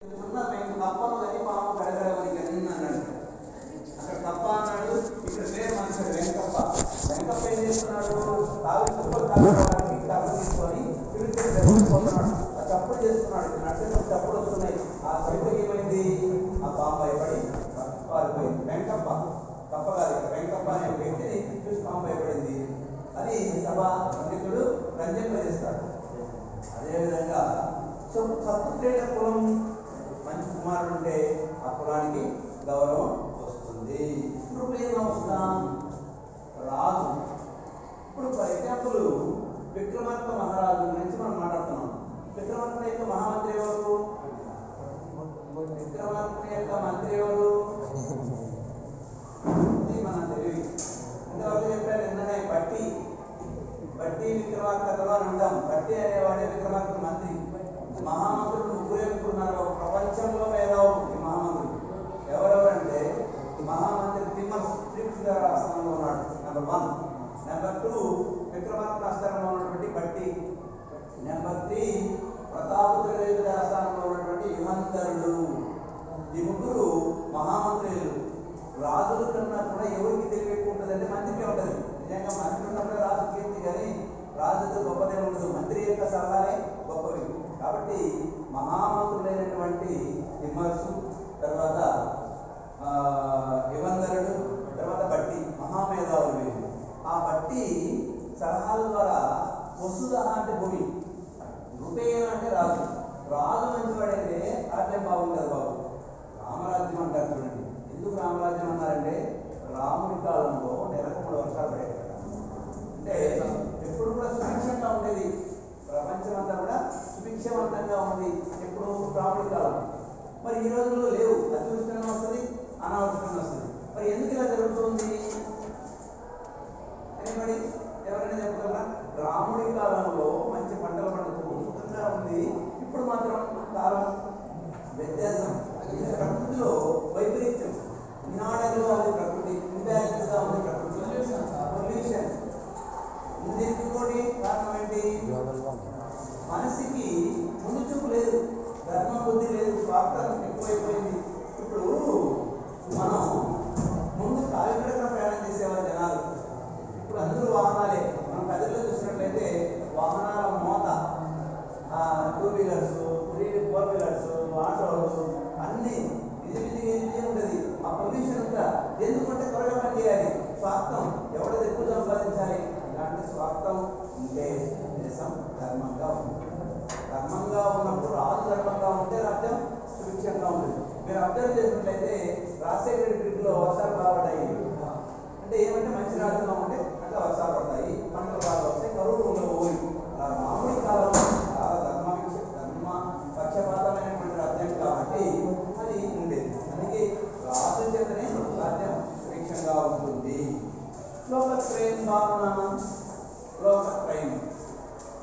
మేము తప్పను కానీ పాము గడగడమని కానీ అన్నాడు. అక్కడ తప్ప అన్నాడు, ఇక్కడ పేరు మనుషుడు వెంకప్ప. వెంకప్ప ఏం చేస్తున్నాడు? తాగు తుప్పలు తాగడానికి కర్ర తీసుకొని తిరుగుతున్నాడు. ఆ చప్పుడు చేస్తున్నాడు. నడిచేటప్పుడు చప్పుడు వస్తున్నాయి. ఆ చప్పుడు ఏమైంది? ఆ పాము భయపడి పారిపోయింది. వెంకప్ప కప్ప కాదు, వెంకప్ప అనే వ్యక్తిని చూసి పాము భయపడింది. అది సభ పండితుడు రంజింపజేస్తాడు. అదేవిధంగా సత్పుత్రేణ కులం మంచి కుమారుడు ఉంటే ఆ కులానికి గౌరవం వస్తుంది. ఇప్పుడు ఏం అవసరం? రాజు. ఇప్పుడు ఫర్ ఎగ్జాంపుల్ విక్రమార్క మహారాజు గురించి మనం మాట్లాడుతున్నాం. విక్రమార్క యొక్క మహామంత్రి ఎవరు? విక్రమార్క యొక్క మంత్రి ఎవరు? ఇది మన తెలివి. ఇంతవరకు చెప్పారు నిన్ననే బట్టి విక్రమార్క కథలో అని ఉంటాం. బట్టి అనేవాడే విక్రమార్క మంత్రి. మహామంత్రులు ముగ్గురే ముగ్గురున్నారు ప్రపంచంలో మేధావులు. ఈ మహామంత్రులు ఎవరెవరంటే మహామంత్రి తిమ్మర ఆస్థానంలో ఉన్నాడు నెంబర్ 1. నెంబర్ 2 విక్రమార్క ఆస్థానంలో ఉన్నటువంటి బట్టి. నెంబర్ 3 ప్రతాపరుద్ర ఆస్థానంలో ఉన్నటువంటి యుమంతరుడు. ఈ ముగ్గురు మహామంత్రులు. రాజుల కన్నా కూడా ఎవరికి తెలివి ఎక్కువ ఉంటుందంటే మంత్రికే ఉంటుంది. నిజంగా మంత్రి ఉన్నప్పుడే రాజు కీర్తి, కానీ రాజుతో గొప్పదే ఉండదు. మంత్రి యొక్క సలహాలే గొప్పవి. కాబట్టి మహామంత్రులైనటువంటి తిమ్మరసు, తర్వాత యువంధరుడు, తర్వాత బట్టి మహామేధావులు వీరు. ఆ బట్టి సలహాల ద్వారా వసుధ అంటే భూమి, రూపేణ అంటే రాజు. రాజు మంచివాడైతే రాజ్యం బాగుంటుంది బాబు. రామరాజ్యం అంటారు చూడండి. ఎందుకు రామరాజ్యం అన్నారంటే రాముడి కాలంలో నెలకు 3 వర్షాలు పడేవి. అంటే ఎప్పుడు కూడా సుభిక్షంగా ఉండేది. ప్రపంచమంతా కూడా సుభిక్షవంతంగా ఉంది ఎప్పుడు రాముడి కాలం. మరి ఈ రోజుల్లో లేవు. అతివృష్టిగా వస్తుంది, అనావృష్టిగా వస్తుంది. మరి ఎందుకు ఇలా జరుగుతుంది? మరి ఎవరైనా చెప్తారా? రాముడి కాలంలో మంచి పంటలు పండుతూ సుఖంగా ఉంది. ఇప్పుడు మాత్రం కాలం వ్యత్యాసం. ప్రకృతిలో వైపరీత్యం. ఈనాడలో ఉంది ప్రకృతి, ఇంబ్యాలెన్స్ గా ఉంది ప్రకృతి. పొల్యూషన్ ఇంకోటి కారణం ఏంటి? మనసుకి ముందు చూపు లేదు, ధర్మ బుద్ధి లేదు, స్వార్థం ఎక్కువైపోయింది. ఇప్పుడు మనం ముందు కాలినడకన ప్రయాణం చేసేవారు జనాలు. ఇప్పుడు అందరూ వాహనాలే. మనం ప్రజల్లో చూసినట్లయితే వాహనాల మోత, 2 వీలర్స్, 4 వీలర్స్, ఆటోలు అన్నీ బిజీ ఉంటుంది. ఆ పొల్యూషన్ అంతా ఎందుకంటే త్వరగా పని చేయాలి. స్వార్థం, ఎవడో ఎక్కువ సంపాదించాలి. ఇలాంటి స్వార్థం ఉంటే దేశం ధర్మంగా ఉంటుంది. ధర్మంగా ఉన్నప్పుడు రాజు ధర్మంగా ఉంటే రాజ్యం సుభిక్షంగా ఉంటుంది. మీరు అబ్జర్వ్ చేసినట్లయితే రాజశేఖర ట్రిప్లో వర్షాలు బాగుపడ్డాయి. అంటే ఏమంటే మంచి రాజ్యంగా ఉంటే అట్లా వర్షాలు పడతాయి, పంటలు బాగా వస్తాయి, కరువులు ఉండవు. అలా మామూలు కాలంలో చాలా ధర్మ పక్షపాతమైనటువంటి రాజ్యం కాబట్టి అది ఉండేది. అందుకే రాజు చేతనే రాజ్యం సుభిక్షంగా ఉంటుంది. లోకత్రయం భావన. లోకత్రయం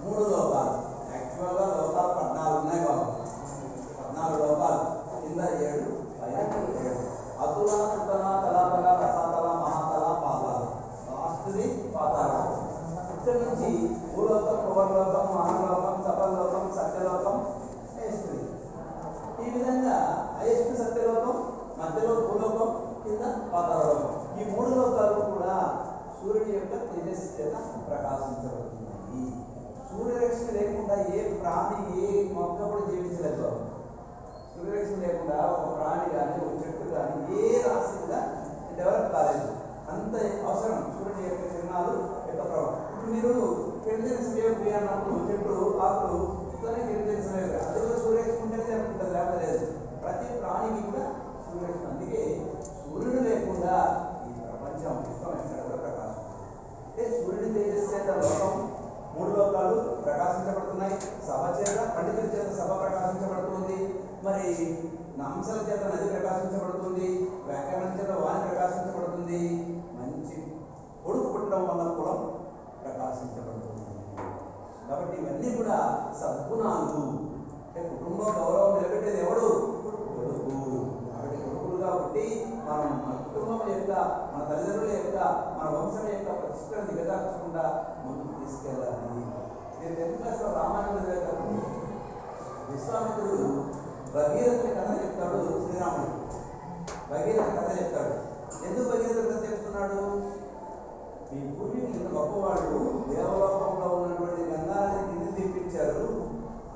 3 లోకాలు. యాక్చువల్గా లోకాలు 14 ఉన్నాయి బాబు. 14 లోకాలు. కింద 7, పైన 7. అతుల, సుతల, తలాతల, రసాతల, మహాతల, పాతాల. లాస్ట్ది పాతాల. ఇక్కడ నుంచి భూలోకం, భువర్లోకం, మహాలోకం, సఫలోకం, సత్యలోకం, హైయెస్ట్. ఈ విధంగా హైయెస్ట్ సత్యలోకం, మధ్యలో భూలోకం, కింద పాతాళలోకం. ఈ 3 లోకాలు కూడా సూర్యుడి యొక్క తేజస్సు చేత ప్రకాశించబడుతున్నాయి. సూర్యరశ్మి లేకుండా ఏ ప్రాణి, ఏ మొక్క కూడా జీవించలేదు. సూర్యరశ్మి లేకుండా ఒక ప్రాణి కానీ, ఒక చెట్టు కానీ, ఏ రాశి కూడా డెవలప్ కాలేదు. అంత అవసరం సూర్యుడి యొక్క కిరణాలు యొక్క ప్రభావం. ఇప్పుడు మీరు కిరణజన సమయోగి అన్నప్పుడు చెట్టు ఆకులు కిరణజన సమయోగి, అది కూడా సూర్యరశ్మి ఉంటేనే జరుగుతుంది, లేకపోలేదు. ప్రతి ప్రాణికి కూడా సూర్యరశ్మి. అందుకే సూర్యుడు లేకుండా ఈ ప్రపంచం విశ్వం ఎక్కడ కూడా ప్రకాశం. అంటే సూర్యుడి తేజస్సు చేత లోకం, 3 లోకాలు ప్రకాశించబడుతున్నాయి. సభ చేత, పండితుల చేత సభ ప్రకాశించబడుతుంది. మరి అంశాల చేత నది ప్రకాశించబడుతుంది. వ్యాకరణం చేత వాణి ప్రకాశించబడుతుంది. మంచి కొడుకు పుట్టడం వల్ల కులం ప్రకాశించబడుతుంది. కాబట్టి ఇవన్నీ కూడా సద్గుణాలు. అంటే కుటుంబ గౌరవం నిలబెట్టేది ఎవడు? కొడుకు. కాబట్టి కొడుకులుగా పుట్టి మనం మన కుటుంబం యొక్క, మన తల్లిదండ్రుల యొక్క, మన వంశం యొక్క ప్రతిష్టను దిగజార్చకుండా ముందుకు తీసుకెళ్ళాలి. నేను 10th క్లాస్లో రామాయణం చదివేటప్పుడు విశ్వామిత్రుడు భగీరథుని కథ చెప్తాడు శ్రీరాముడు. భగీరథ కథ చెప్తాడు. ఎందుకు భగీరథ కథ చెప్తున్నాడు? ఈ పూర్వీకులు గొప్పవాళ్ళు దేవలోకంలో ఉన్నటువంటి గంగానదిని కింది తీర్పించారు.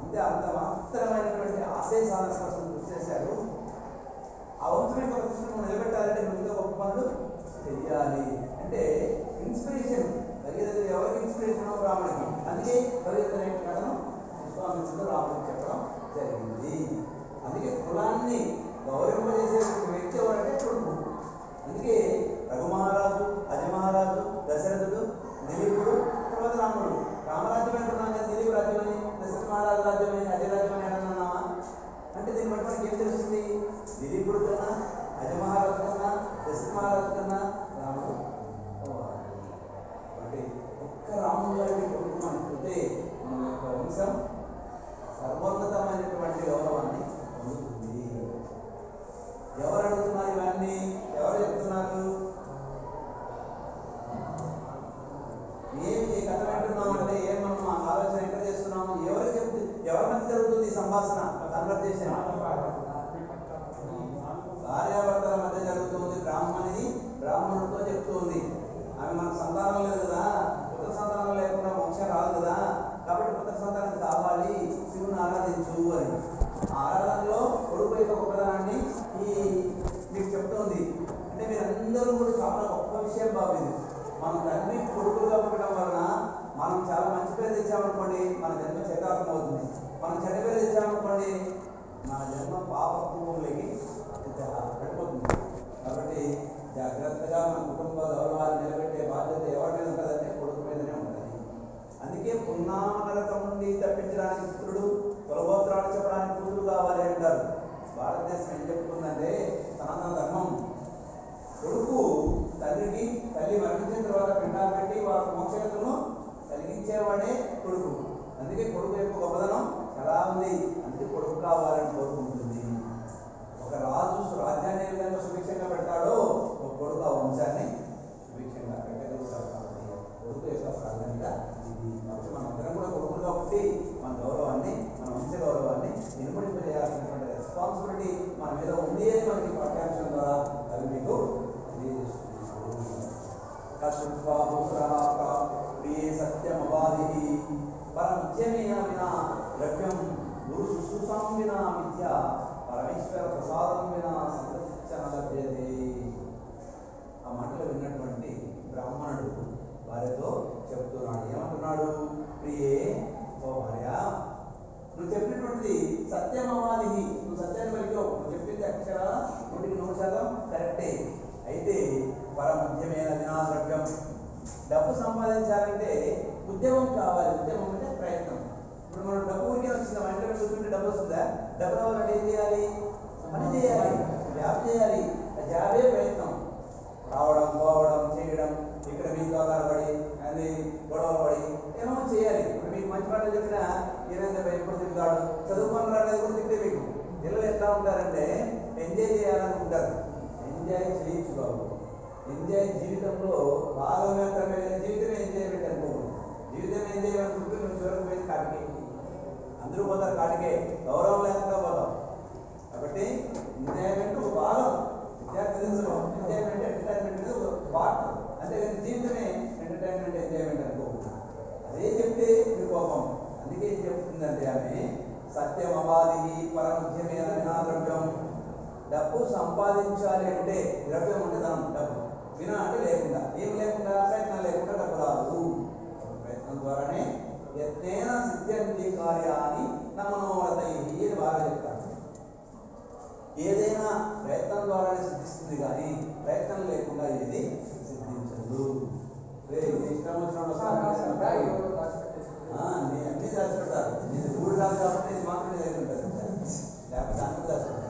అంతే అంత మాత్రమైనటువంటి ఆశేషాల కోసం కృషి చేశారు. ఆ వంశం యొక్క ప్రతిష్టను నిలబెట్టాలంటే ముందుగా గొప్ప పనులు చెయ్యాలి అంటే ఇన్స్పిరేషన్. భగీరథ ఎవరికి ఇన్స్పిరేషన్? రాముడికి. అందుకే భగీరథ కథను విశ్వామిత్రుడు రాముడికి చెప్పడం జరిగింది. అందుకే కులాన్ని గౌరవింపజేసే వ్యక్తి ఎవరంటే కొడుకు. అందుకే రఘుమహారాజు, అజమహారాజు, దశరథుడు, దిలీపుడు, తర్వాత రాముడు. రామరాజ్యం అంటున్నాం కదా, దిలీప్ రాజ్యమని, దశరథ మహారాజు రాజ్యమని, అజయరాజ్యమని అంటున్నామా? అంటే దీన్ని బట్టి మనకి ఏం తెలుస్తుంది? దిలీపుడు కన్నా, అజమహారాజు కన్నా, దశరథ మహారాజు కన్నా రాముడు అంటే ఒక్క రాముడు గారి కొడుకు అనుకుంటే మన యొక్క వంశం సర్వోన్నతమైనటువంటి గౌరవాన్ని పొందుతుంది. ఎవరు అడుగుతున్నారు ఇవన్నీ? ఎవరు చెప్తున్నారు? ఏ కథ వింటున్నాం అంటే ఏం మనం ఆలోచన ఎక్కడ చేస్తున్నాము? ఎవరికి చెప్తుంది? ఎవరి మధ్య జరుగుతుంది ఈ సంభాషణ? కన్వర్జేషన్ భార్యాభర్తల మధ్య జరుగుతుంది. బ్రాహ్మణుడితో చెప్తుంది. ఆమె మనకు సంతానం లేదు కదా, పుత్ర సంతానం లేకుండా మోక్షం రాదు కదా, కాబట్టి పుత్ర సంతానం కావాలి, శివుని ఆరాధించు అని. ఆ ఆరాధనలో కొడుకు యొక్క గొప్పదనాన్ని మీకు చెప్తోంది. అంటే మీరందరూ కూడా చాలా గొప్ప విషయం బాబింది. మన తండ్రి కొడుకులుగా పుట్టడం వలన మనం చాలా మంచి పేరు తెచ్చామనుకోండి, మన జన్మ చరితార్థం అవుతుంది. మనం చెడ్డ పేరు తెచ్చామనుకోండి, మన జన్మ పాప పూర్వంలోకి పడిపోతుంది. కాబట్టి జాగ్రత్తగా మన కుటుంబ గౌరవాన్ని నిలబెట్టే బాధ్యత ఎవరి మీద ఉంటుందంటే కొడుకు మీదనే ఉంటుంది. అందుకే పున్నామనరకం నుండి తప్పించడానికి పుత్రుడు, కులగోత్రాలు చెప్పడానికి కూతురు కావాలి అంటారు. భారతదేశం ఏం చెప్తుందంటే సనాతన ధర్మం కొడుకు తండ్రికి తల్లి మరణించిన తర్వాత పిండాలు పెట్టి వాళ్ళ మోక్షను కలిగించేవాడే కొడుకు. అందుకే కొడుకు యొక్క గొప్పదనం చాలా ఉంది. అందుకే కొడుకు కావాలని కోరుకుంటుంది. ఒక రాజు రాజ్యాన్ని ఏ విధంగా సుభిక్షంగా పెడతాడో ఒక కొడుకు ఆ వంశాన్ని సుభిక్షంగా పెట్టగలుగుతాడు. కాబట్టి కొడుకు యొక్క ప్రాధాన్యత ఇది. కాబట్టి మనం అందరం కూడా కొడుకులుగా పుట్టి మన గౌరవాన్ని, మన వంశ గౌరవాన్ని నిలబడింపజేయాల్సినటువంటి రెస్పాన్సిబిలిటీ మన మీద ఉంది అని మనకి పాఠ్యాంశం ద్వారా అవి మీకు ప్రియ సత్యమవాది పరమధ్యమేన వినా ద్రవ్యం గురు శుశ్రూషాం వినా విద్య పరమేశ్వర ప్రసాదం వినా సంతృప్తిన లభ్యతే. ఆ మాటలు విన్నటువంటి బ్రాహ్మణుడు భార్యతో చెప్తున్నాడు. ఏమంటున్నాడు? ప్రియే, ఓ భార్య, నువ్వు చెప్పినటువంటిది సత్యమవాది. నువ్వు సత్యాన్ని పలికావు. నువ్వు చెప్పింది అక్షరాల 100% కరెక్టే. అయితే పరమధ్యమైన వినాద్రవ్యం, డబ్బు సంపాదించాలంటే ఉద్యమం కావాలి. ఉద్యమం అంటే ప్రయత్నం. ఇప్పుడు మనం డబ్బు ఊరికే వచ్చిందా? మా ఇంట్లో కూర్చుంటే డబ్బు వస్తుందా? డబ్బు రావాలంటే ఏం చేయాలి? పని చేయాలి, జాబ్ చేయాలి. ఆ జాబే ప్రయత్నం. రావడం, పోవడం, చేయడం, ఇక్కడ మీకు ఆధారపడి అది గొడవ పడి ఏమో చేయాలి. ఇప్పుడు మీకు మంచి మాటలు చెప్పినా ఏదైనా ఎప్పుడు తింటాడు, చదువుకొని రాలేదు కూడా తింటే మీకు పిల్లలు ఎట్లా ఉంటారంటే ఎంజాయ్ చేయాలనుకుంటారు. ఎంజాయ్ చేయొచ్చు బాబు. ఎంజాయ్ జీవితంలో భాగమే జీవితమే ఎంజాయ్మెంట్ అనుకోకూడదు. జీవితం ఎంజాయ్ అనుకుంటే మేము చివరికి పోయి కాటికే. అందరూ పోతారు కాటికే, గౌరవం లేకుండా పోతాం. కాబట్టి ఎంజాయ్మెంట్ ఒక భాగం. విద్యార్థి దశలో ఎంజాయ్మెంట్, ఎంటర్టైన్మెంట్ అనేది ఒక పార్ట్. అంతేగాని జీవితమే ఎంటర్టైన్మెంట్, ఎంజాయ్మెంట్ అనుకోకూడదు. అదే చెప్తే మీ కోపం. అందుకే ఏం చెప్తుందంటే ఆమె సత్యం అవాది పరమధ్యమైన వినాద్రవ్యం. డబ్బు సంపాదించాలి అంటే ద్రవ్యం అంటే ధనం. డబ్బు వినా అంటే లేకుండా, ఏం లేకుండా, ప్రయత్నం లేకుండా డబ్బు రాదు. ప్రయత్నం ద్వారానే యత్నేన సిద్ధ్యంతి కార్యాన్ని నమనోరథై అని బాగా చెప్తాడు. ఏదైనా ప్రయత్నం ద్వారానే సిద్ధిస్తుంది, కానీ ప్రయత్నం లేకుండా ఏది సిద్ధించదు. ఇష్టం వచ్చినప్పుడు అన్ని దాచిపెడతారు. నేను మూడు రాదు కాబట్టి ఇది మాత్రం నేను ఉంటుంది, లేకపోతే అన్ని దాచిపెడతారు.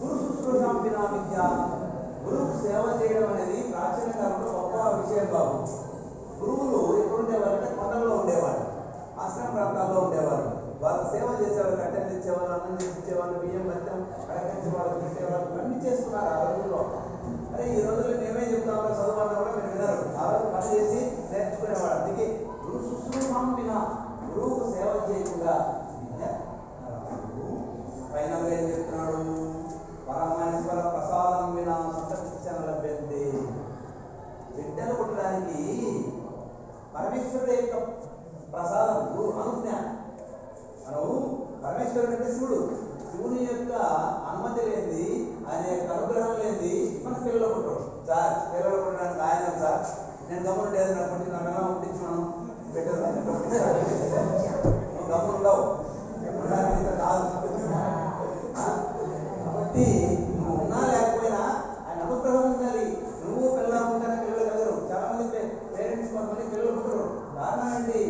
గురు శుశ్రూషాం వినా విద్య. గురువుకు సేవ చేయడం అనేది ప్రాచీన కాలంలో గొప్ప విషయం బాబు. గురువులు ఎప్పుడు ఉండేవారంటే కొండల్లో ఉండేవారు, ఆశ్రమ ప్రాంతాల్లో ఉండేవారు. వాళ్ళు సేవ చేసేవారు, కట్టెలు తెచ్చేవాళ్ళు, అన్నం తెచ్చేవాళ్ళు, బియ్యం బత్తం అడగించేవాళ్ళు, పెట్టేవాళ్ళు, అన్ని చేసుకున్నారు ఆ రోజుల్లో. అరే ఈ రోజుల్లో మేమే చెప్తామో చదువుకున్నా కూడా మీరు వినరు. ఆ రోజు పని చేసి నేర్చుకునేవాడు. అందుకే గురు శుశ్రూషాం వినా, గురువుకు సేవ చేయకుండా పరమేశ్వరుడు అంటే శివుడు. శివుని యొక్క అనుమతి లేనిది, ఆయన యొక్క అనుగ్రహం లేనిది మనకు పిల్లలు పుట్టరు. సార్ పిల్లలు పుట్టడానికి ఆయన సార్ నేను గమ్మునుంటే ఏదైనా పుట్టి నా ఎలా పుట్టించి మనం పెట్టదు గమ్మును ఉండవు కాదు. కాబట్టి నువ్వు ఉన్నా లేకపోయినా ఆయన అనుగ్రహం ఉండాలి. నువ్వు పిల్లలు ఉంటేనే పిల్లలు కలగరు. చాలా మంది పేరెంట్స్ కొంతమంది పిల్లలు పుట్టరు. కారణం ఏంటి?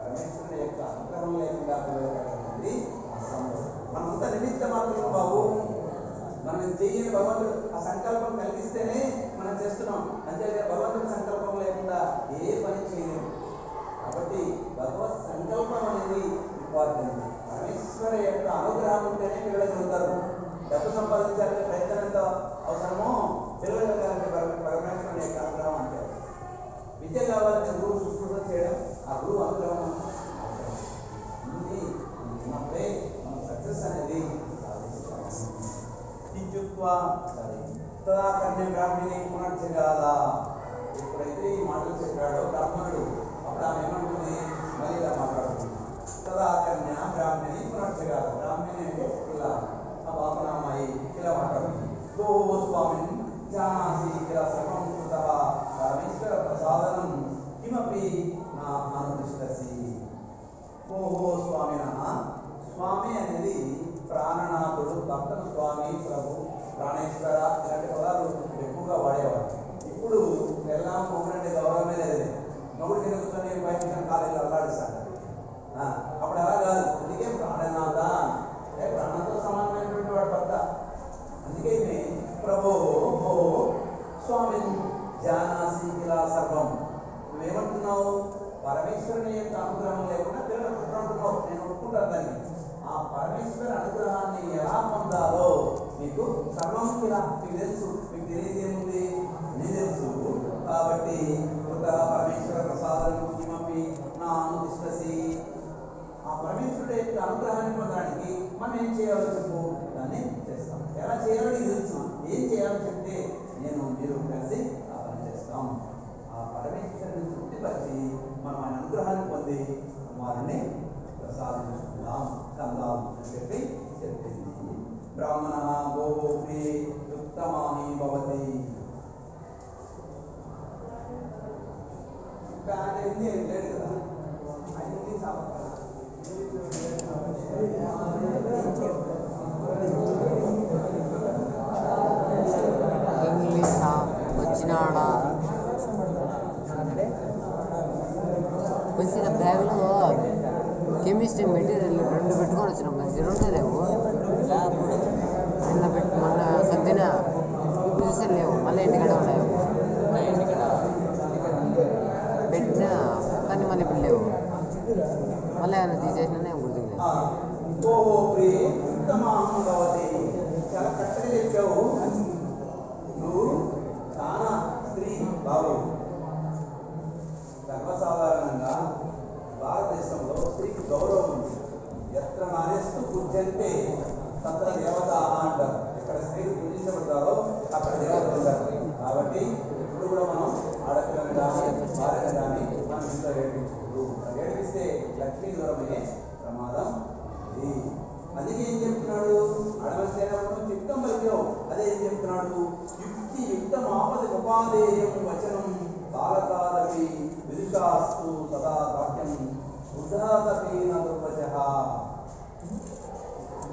పరమేశ్వరుని యొక్క అనుగ్రహం లేకుండా పిల్లలు కలగండి అసంభవం. మనంతా నిమిత్త మాత్రం బాబు. మనం చెయ్యని భగవంతుడు ఆ సంకల్పం కలిగిస్తేనే మనం చేస్తున్నాం. అంతేగా భగవంతుడి సంకల్పం లేకుండా ఏ పని చేయలేము. కాబట్టి భగవత్ సంకల్పం అనేది ఇంపార్టెంట్. పరమేశ్వర యొక్క అనుగ్రహం ఉంటేనే పిల్లలు కలుగుతారు. డబ్బు సంపాదించాలంటే ప్రయత్నం ఎంత అవసరమో పిల్లలు కలగాలంటే పరమేశ్వరుని యొక్క అనుగ్రహం అంటే. విద్య కావాలంటే గురువు శుశ్రూష చేయడం, ఆ గురువు అనుగ్రహం ఉన్నప్పుడే మనం సక్సెస్ అనేది తదాకర్ణ్య బ్రాహ్మణి పునర్జగాల. ఎప్పుడైతే ఈ మాటలు చెప్పాడో బ్రాహ్మణుడు, అప్పుడు ఆమె ఏమంటుంది? మళ్ళీ ఇలా మాట్లాడుతుంది. తదాకర్ణ్య బ్రాహ్మణి పునర్జగాల. బ్రాహ్మణి అంటే ఇలా ఆ బాపనామాయి ఇలా మాట్లాడుతుంది. గోహో స్వామిని జానాసి ఇలా సర్వం కృతః పరమేశ్వర ప్రసాదనం కిమపి నా అనుతిష్టసి. గోహో స్వామినః. స్వామి అనేది ప్రాణనాథుడు, భక్తను స్వామి, ప్రభు, ప్రాణేశ్వర ఇలాంటి పదాలు ఎక్కువగా వాడేవాడు. ఇప్పుడు ఎల్లా మొగుడంటే గౌరవమే లేదు. మొగుడు కింద కూర్చొని బయట కాలేజీలో అల్లాడిస్తాడు. అప్పుడు అలా కాదు. అందుకే ప్రాణనాథ ప్రాణంతో సమానమైనటువంటి వాడు భర్త. అందుకే ప్రభో భో స్వామి జానాసి ఇలా సర్వం. నువ్వేమంటున్నావు? పరమేశ్వరుని యొక్క అనుగ్రహం లేకుండా పిల్లలు పుట్టినట్టున్నావు. నేను ఒప్పుకుంటాను దాన్ని. ఆ పరమేశ్వర అనుగ్రహాన్ని ఎలా పొందాలో మీకు సర్వం ఇలా మీకు తెలుసు. మీకు తెలియదు ఏముంది? నేను తెలుసు. కాబట్టి పరమేశ్వర ప్రసాదం కిమపి నా అనుతిష్టసి. ఆ పరమేశ్వరుడు యొక్క అనుగ్రహాన్ని పొందడానికి మనం ఏం చేయాలో చెప్పు, దాన్ని చేస్తాం. ఎలా చేయాలో నీకు తెలుసు. ఏం చేయాలో చెప్తే నేను మీరు కలిసి ఆ పని చేస్తాం. ఆ పరమేశ్వరుని తృప్తిపరిచి మనం ఆయన అనుగ్రహాన్ని పొంది వారిని ప్రసాదించుకుందాం కందాం అని చెప్పింది. బ్రాహ్మణ గోపి ఉత్తమాని భవతి. లేదు కదా ఇంగ్లీషా వచ్చినాడా? వచ్చిన బ్యాగ్లో కెమిస్ట్రీ మెటీరియల్ 2 పెట్టుకొని వచ్చినాం. మంచి 2 లేవు. మొన్న సర్దిన ఇప్పుడు చూస్తే లేవు. మళ్ళీ ఇంటికాడ ఉన్నాయి. పెట్టినా కానీ మళ్ళీ ఇప్పుడు లేవు. మళ్ళీ ఏమైనా తీసేసినా నేను గుర్తులేదు. చాలా కరెక్ట్గా చెప్పావు నువ్వు. చాలా స్త్రీ బాబు. సర్వసాధారణంగా భారతదేశంలో స్త్రీకి గౌరవం ఉంది. ఎత్ర నానేస్తూ పూజ్యంటే తత్ర దేవత అంటారు. ఎక్కడ స్త్రీలు పూజించబడతారో అక్కడ దేవత ఉంటారు. కాబట్టి ఇప్పుడు కూడా మనం ఆడపిల్లని కానీ భార్యను కానీ మనం ఇంట్లో ఏడిపించకూడదు. ఏడిపిస్తే లక్ష్మీ దూరమయ్యే ప్రమాదం ఉంది. అందుకే ఏం చెప్తున్నాడు? అడవలసినప్పుడు చిత్తం పలికావు. అదే ఏం చెప్తున్నాడు? యుక్తి యుక్తం ఆపది ఉపాధేయం వచనం బాలకాలపి విదుషాస్తు సదా వాక్యం ఉదాతపీన దుర్వచః.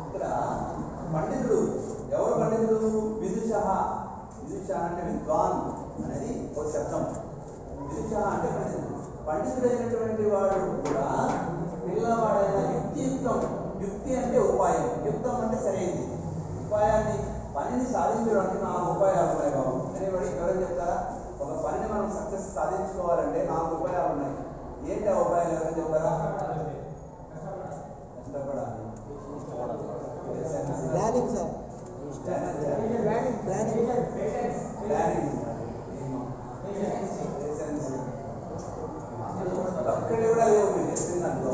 ఇక్కడ పండితుడు ఎవరు? పండితుడు విదుష. విదుష అంటే విద్వాన్ అనేది ఒక శబ్దం. విదుష అంటే పండితుడు. పండితుడైనటువంటి వాడు కూడా పిల్లవాడైన యుక్తియుక్తం. యుక్తి అంటే ఉపాయం, యుక్తం అంటే సరైనది. ఉపాయాన్ని పనిని సాధించడానికి 4 ఉపాయాలు ఉన్నాయి బాబు. అనేవాడి ఎవరైనా చెప్తారా? ఒక పనిని మనం సక్సెస్ సాధించుకోవాలంటే 4 ఉపాయాలు ఉన్నాయి. ఏంటి ఆ ఉపాయాలు? ఎవరైనా చెప్తారా? కష్టపడాలి. ఒక్కటి కూడా లేవు మీరు చెప్పిన దాంట్లో.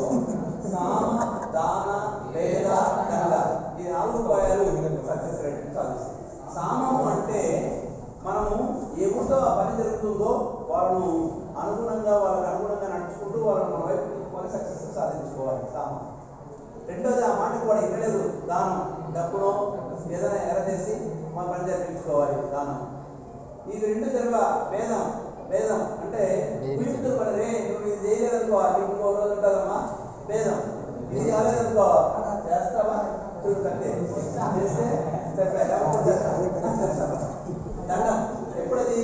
సామ దాన వేద దండ ఈ 4 ఉపాయాలు సక్సెస్ రేట్ సాధిస్తాయి. సామము అంటే మనము ఎవరితో ఆ పని జరుగుతుందో వాళ్ళకు అనుగుణంగా నడుచుకుంటూ వాళ్ళని మన వైపు తీసుకొని సక్సెస్ సాధించుకోవాలి. సామం. రెండోది ఆ మాటకు వాడు ఇవ్వలేదు దానం, డబ్బును ఏదైనా ఎర చేసి మా పని జరిపించుకోవాలి దానం. ఇది రెండు జరగ భేదం. భేదం అంటే ఉపయుక్తులు పని రే నువ్వు ఇది చేయలేదనుకో నీకు ఇంకో రోజు ఉంటుందమ్మా భేదం. ఇది కాలేదనుకో చేస్తావా చూడు కట్టే చేస్తే దండం. ఎప్పుడది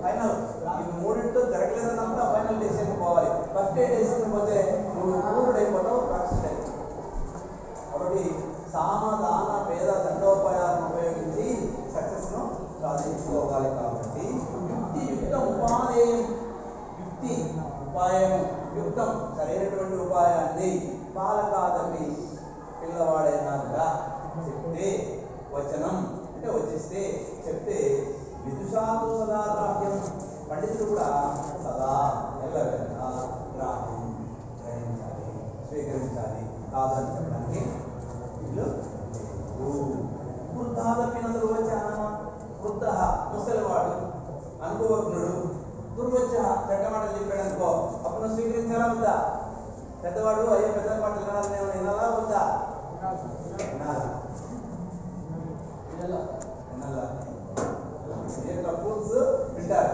ఫైనల్. ఇవి మూడింటితో జరగలేదన్నప్పుడు ఆ ఫైనల్ డెసిషన్ పోవాలి. ఫస్ట్ డే డెసిషన్ పోతే నువ్వు పూర్ణుడు అయిపోతావు, రాక్షసుడు అయిపోతావు. కాబట్టి సామధాన భేద దండోపాయాలను ఉపయోగించి సక్సెస్ను సాధించుకోవాలి. కాబట్టి యుక్తి యుక్తం ఉపాధేయం, యుక్తి ఉపాయం యుక్తం సరైనటువంటి ఉపాయాన్ని బాలకాదపి పిల్లవాడైనాక చెప్తే, వచనం అంటే వచ్చిస్తే చెప్తే, విదుషాదు సదా గ్రాహ్యం పండితుడు కూడా సదా ఎల్లవేళ గ్రాహ్యం గ్రహించాలి, స్వీకరించాలి. కాదని చెప్పడానికి వీళ్ళు వృద్ధాదపి దుర్వచన. వృద్ధ ముసలివాడు అనుభవజ్ఞుడు దుర్వచ చెడ్డ మాటలు చెప్పాడు అనుకో, అప్పుడు స్వీకరించాలా వద్దా? పెద్దవాడు అయ్యో పెద్ద మాటలు వినాలని వినాలా వద్దా? వినాలా. ఫూల్స్ వింటారు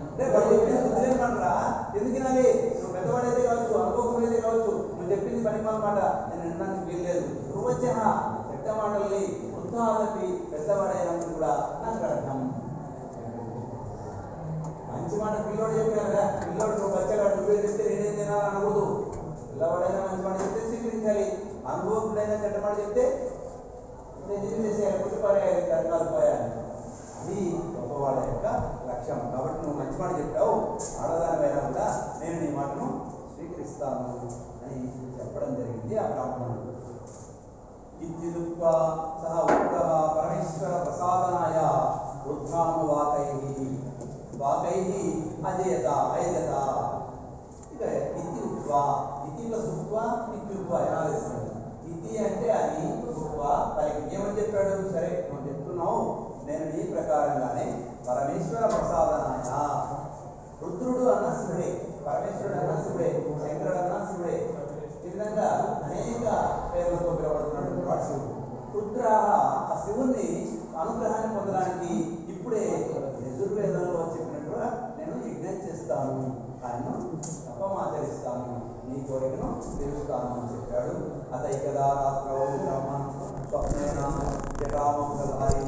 అంటే వాళ్ళు చెప్పింది బుద్ధిలేనమాటరా, ఎందుకు వినాలి? నువ్వు పెద్దవాడైతే కావచ్చు, అనుభవజ్ఞుడైతే కావచ్చు, నువ్వు చెప్పింది పని మాట నేను వినడానికి వీల్లేదు. దుర్వచ చెడ్డ మాటల్ని వృద్ధాదపి పెద్దవాడైనప్పుడు కూడా నాకు అర్థం. మంచి మాట పిల్లోడు చెప్పినా కదా, పిల్లోడు నువ్వు వచ్చాడు నువ్వే చెప్తే నేనేం తినాలని అనకూడదు. పిల్లవాడైనా మంచి మాట చెప్తే స్వీకరించాలి. అనుభవకుడైనా చెడ్డ మాట చెప్తే నేను చేసేయాలి, పుట్టుపారేయాలి, కర్ణాలు పోయాలి. అది గొప్పవాళ్ళ యొక్క లక్ష్యం. కాబట్టి నువ్వు మంచి మాట చెప్పావు, ఆడదానిపైన కూడా నేను నీ మాటను స్వీకరిస్తాను అని చెప్పడం జరిగింది ఆ బ్రాహ్మణుడు. ఇత్యుక్త్వా సహ ఉక్తః పరమేశ్వర ప్రసాదనాయ వృద్ధానువాకైః వాకైః అజయత అయజత. ఇక ఇత్యుక్త్వా, ఇతి ప్లస్ ఉక్త్వా ఇత్యుక్త్వా అనాలిసిస్. ఇతి అంటే అది, ఉక్త్వా పలికి. ఏమని చెప్పాడు? సరే నువ్వు చెప్తున్నావు, నేను నీ ప్రకారంగానే పరమేశ్వర ప్రసాదనాయ. రుద్రుడు అన్న శివుడే, పరమేశ్వరుడు అన్న శివుడే, శంకరుడు అన్న శివుడే. ఈ విధంగా అనేక పేర్లతో పిలువబడుతున్నటువంటి వాడు శివుడు. రుద్ర ఆ శివుణ్ణి అనుగ్రహాన్ని పొందడానికి ఇప్పుడే యజుర్వేదంలో చెప్పినట్టుగా నేను యజ్ఞం చేస్తాను, ఆయన్ను తపం ఆచరిస్తాను, నీ కోరికను తీరుస్తాను అని చెప్పాడు. అతైకదా రాత్రౌ బ్రహ్మ స్వప్నేన జటామంగధారి